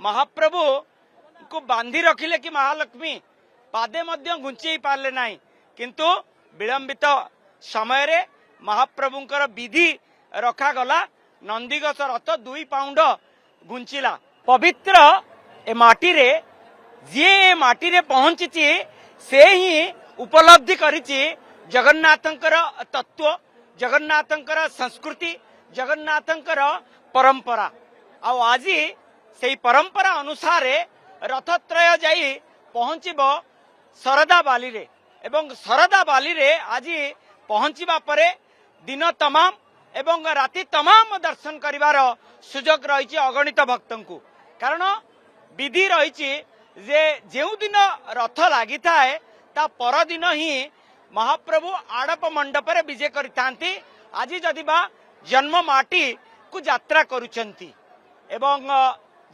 महाप्रभु को बांधी रखिले कि महालक्ष्मी पादे मध्य घुंची पारले नाही किंतु विलंबित समय रे महाप्रभुंकर विधि रखा गला नंदीघोष रथ 2 पाउंड घुंचिला पवित्र ए माटी रे जे माटी रे पहुंची से ही उपलब्धि करिछि जगन्नाथंकर तत्व जगन्नाथंकर संस्कृति जगन्नाथंकर परंपरा आ आज से परंपरा अनुसार रथत्रय जाई पहुंचब शरदा बाली रे एवं शरदा बाली रे आज पहुंचबा परे दिन तमाम एवं राति तमाम दर्शन करिवार सुजोग रही अगणित भक्तों को कारण विधि रही जे जेउ दिन रथ लगी थाए ता पर दिन ही महाप्रभु आड़प मंडप रे विजय करितांती आज जदि बा जन्म माटी को यात्रा करुचंती एवं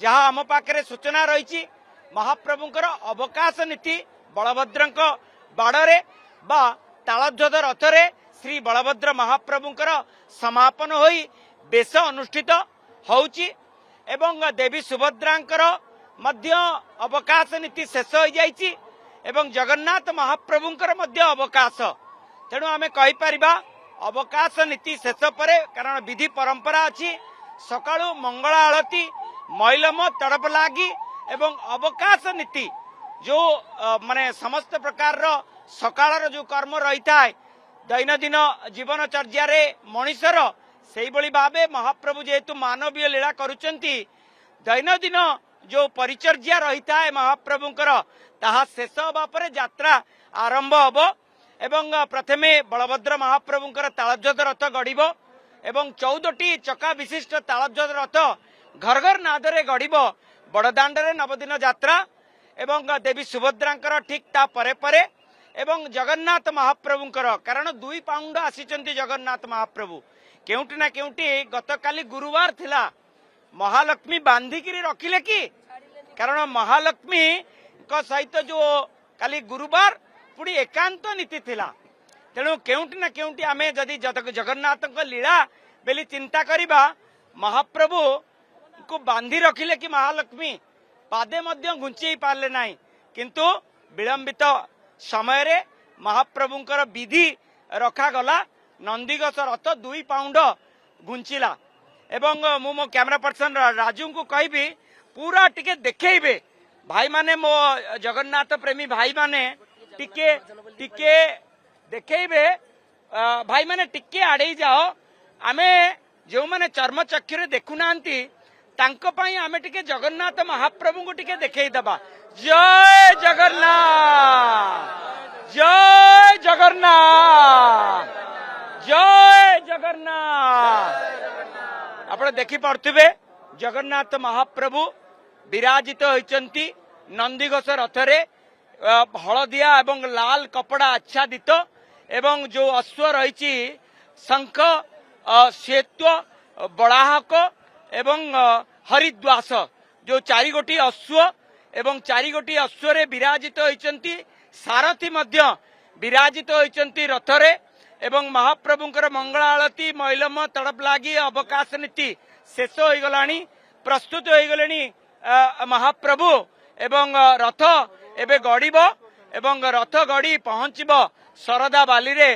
जहाँ आम पाखे सूचना रही महाप्रभुंकर अवकाश नीति बलभद्रंक बाड़े बा तालध्वज रथरे श्री बलभद्र महाप्रभुंकर समापन होई बेश अनुष्ठित होउची एवं देवी सुभद्रांकर मध्य अवकाश नीति शेष हो जाइछि एवं जगन्नाथ महाप्रभुंकर मध्य अवकाश तेणु आमे कहि परिबा अवकाश नीति शेष परे कारण विधि परंपरा अछि सकाळु मंगल आळती मैलम तड़प लागी एवं अवकाश नीति जो माने समस्त प्रकार रो सकाळर जो कर्म रही थाए दैनंदिन जीवनचर्या रे मनुष्यर सेही भली भाबे महाप्रभु जेहेतु मानवीय लीला करुचंती दैनंदिन जो परिचर्या रही थाए महाप्रभुंकर ताहा शेष होबा परे यात्रा आरंभ हबो एवं प्रथमे बलभद्र महाप्रभुंकर तालध्वज रथ गड़िबो एवं 14टी चका विशिष्ट तालध्वज रथ घर घर नादरे गड़िबो बड़दाण्डरे नवदिन यात्रा एवं देवी सुभद्रांकर ठीक ता परे परे एवं जगन्नाथ महाप्रभुंकर कारण 2 पाउंड आसीचंती जगन्नाथ महाप्रभु केउटी ना केउटी गतकाली गुरुवार थिला महालक्ष्मी बांधिकी रखिले कि कारण महालक्ष्मी को सहित जो काली गुरुवार पुणी एकांत नीति थिला तेणु केउटी ना केउटी आमे जदि जगन्नाथ लीला बेली चिंता करिबा महाप्रभु को बांधी रखिले कि महालक्ष्मी पादे मध्य घुंची पारले नाही किंतु विलंबित समय रे महाप्रभुंकर विधि रखा गला नंदीघोष रथ 2 पाउंड घुंचिला एवं मु मो कैमरा पर्सन राजू को कहबी पूरा टिके देखेबे भाई माने मो जगन्नाथ प्रेमी भाई माने टिके टिके देखेबे भाई माने टिके आड़े जाओ आमे जो माने चर्म चक्षुरे देखु नांती तांको पई आमे टिके जगन्नाथ महाप्रभु को टिके देखै दबा जय जगन्नाथ जय जगन्नाथ जय जगन्नाथ आपण देखि पड़थिबे जगन्नाथ महाप्रभु विराजित होइचंती नंदीघोष रथरे हलदिया एवं लाल कपड़ा आच्छादित एवं जो अश्व रही शंख श्वेत बड़ाहक एवं हरिद्वास जो 4 गोटी अश्व एवं 4 गोटी अश्व रे विराजित होइचंती सारथी मध्य विराजित होइचंती रथरे एवं महाप्रभुंकर मंगल आलती मैलम तड़प लागी अवकाश नीति शेष हो गलानी प्रस्तुत हो गलेनी महाप्रभु एवं रथ एबे गड़िबो एवं रथ गड़ी पहुंचबो शरदा बाली रे।